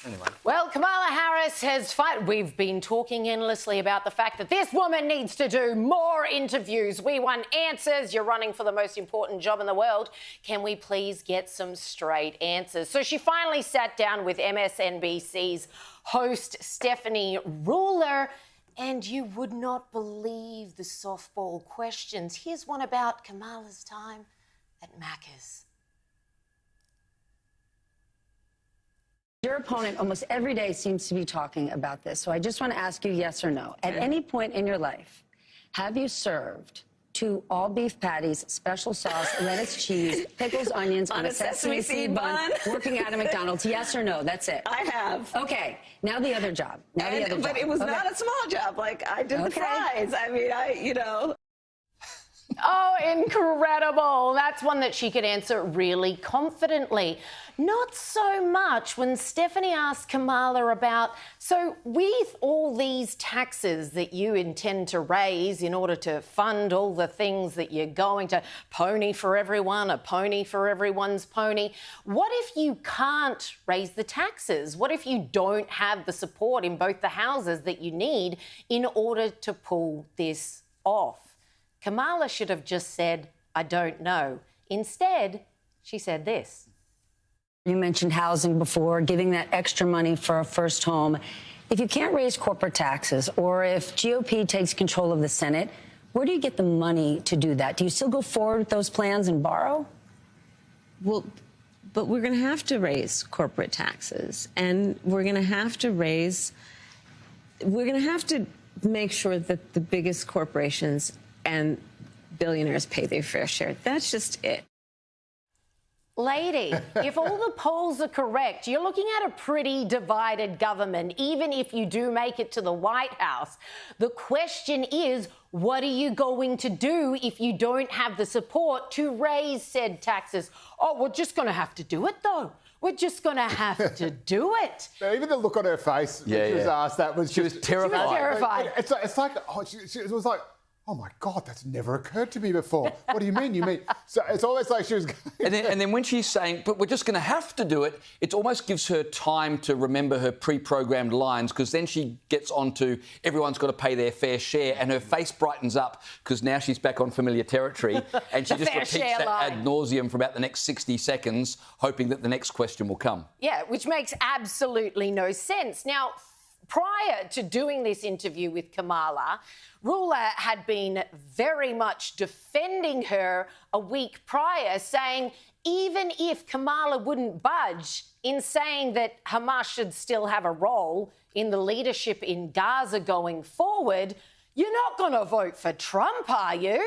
Anyway. Well, Kamala Harris has we've been talking endlessly about the fact that this woman needs to do more interviews. We want answers. You're running for the most important job in the world. Can we please get some straight answers? So she finally sat down with MSNBC's host, Stephanie Ruler, and you would not believe the softball questions. Here's one about Kamala's time at Macca's. Your opponent almost every day seems to be talking about this, so I just want to ask you yes or no. At any point in your life, have you served 2 all-beef patties, special sauce, lettuce, cheese, pickles, onions on a sesame seed bun, working at a McDonald's? Yes or no? That's it. I have. Okay, now the other job. But it was not a small job. Like, I did the fries. I mean, Oh, incredible. That's one that she could answer really confidently. Not so much when Stephanie asked Kamala about, so with all these taxes that you intend to raise in order to fund all the things that you're going to pony for everyone, a pony for everyone's pony, what if you can't raise the taxes? What if you don't have the support in both the houses that you need in order to pull this off? Kamala should have just said, I don't know. Instead, she said this. You mentioned housing before, giving that extra money for a first home. If you can't raise corporate taxes, or if GOP takes control of the Senate, where do you get the money to do that? Do you still go forward with those plans and borrow? well, but we're going to have to raise corporate taxes, and we're going to have to make sure that the biggest corporations and billionaires pay their fair share. That's just it. Lady, if all the polls are correct, you're looking at a pretty divided government, even if you do make it to the White House. The question is, what are you going to do if you don't have the support to raise said taxes? Oh, we're just going to have to do it, though. We're just going to have to do it. Now, even the look on her face when she was asked that was she was terrified. She was terrified. It's like it was like, oh my God, that's never occurred to me before. What do you mean? You mean? So it's almost like she was. and then when she's saying, but we're just going to have to do it, it almost gives her time to remember her pre-programmed lines, because then she gets on to everyone's got to pay their fair share, and her face brightens up because now she's back on familiar territory, and she just repeats that ad nauseum for about the next 60 seconds, hoping that the next question will come. Yeah, which makes absolutely no sense. Now, prior to doing this interview with Kamala, Ruler had been very much defending her a week prior, saying even if Kamala wouldn't budge in saying that Hamas should still have a role in the leadership in Gaza going forward, you're not going to vote for Trump, are you?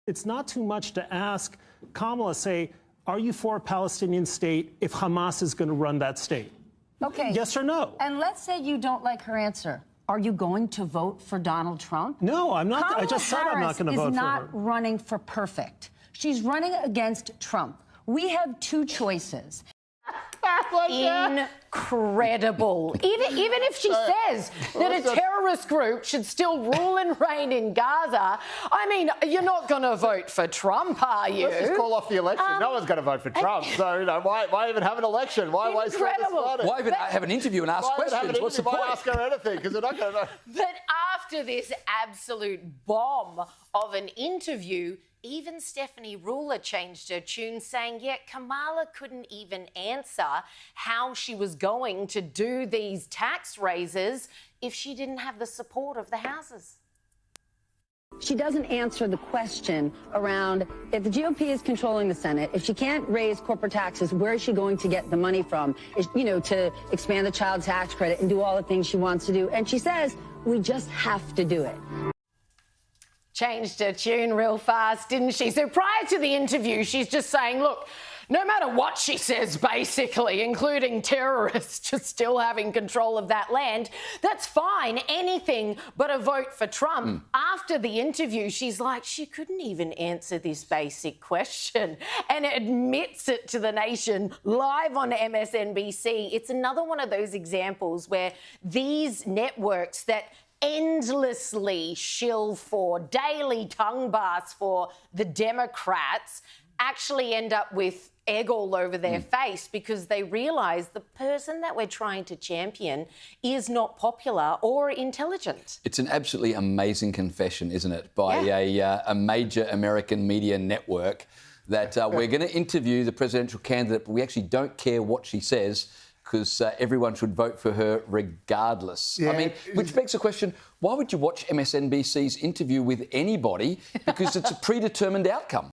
It's not too much to ask Kamala, say, are you for a Palestinian state if Hamas is going to run that state? Okay. Yes or no? And let's say you don't like her answer. Are you going to vote for Donald Trump? No, I'm not. Kamala I just said I'm not going to vote for her. Harris is not running for perfect. She's running against Trump. We have 2 choices. Incredible. Even if she says that a terrorist group should still rule and reign in Gaza, I mean, you're not going to vote for Trump, are you? Let's just call off the election. No one's going to vote for Trump. So, why even have an election? Why waste all this money? Why even have an interview and ask questions? What's the point? Why ask her anything? Because they're not going to know. But after this absolute bomb of an interview, even Stephanie Ruler changed her tune, saying, yeah, Kamala couldn't even answer how she was going to do these tax raises if she didn't have the support of the houses. She doesn't answer the question around if the GOP is controlling the Senate, if she can't raise corporate taxes, where is she going to get the money from, to expand the child tax credit and do all the things she wants to do. And she says, we just have to do it. Changed her tune real fast, didn't she? So prior to the interview, she's just saying, look, no matter what she says, basically, including terrorists just still having control of that land, that's fine, anything but a vote for Trump. After the interview, she's like, she couldn't even answer this basic question, and admits it to the nation live on MSNBC. It's another one of those examples where these networks that endlessly shill for, daily tongue baths for the Democrats, actually end up with egg all over their face because they realise the person that we're trying to champion is not popular or intelligent. It's an absolutely amazing confession, isn't it, by a major American media network that we're going to interview the presidential candidate, but we actually don't care what she says because everyone should vote for her regardless. Yeah. I mean, which begs the question, why would you watch MSNBC's interview with anybody? Because it's a predetermined outcome.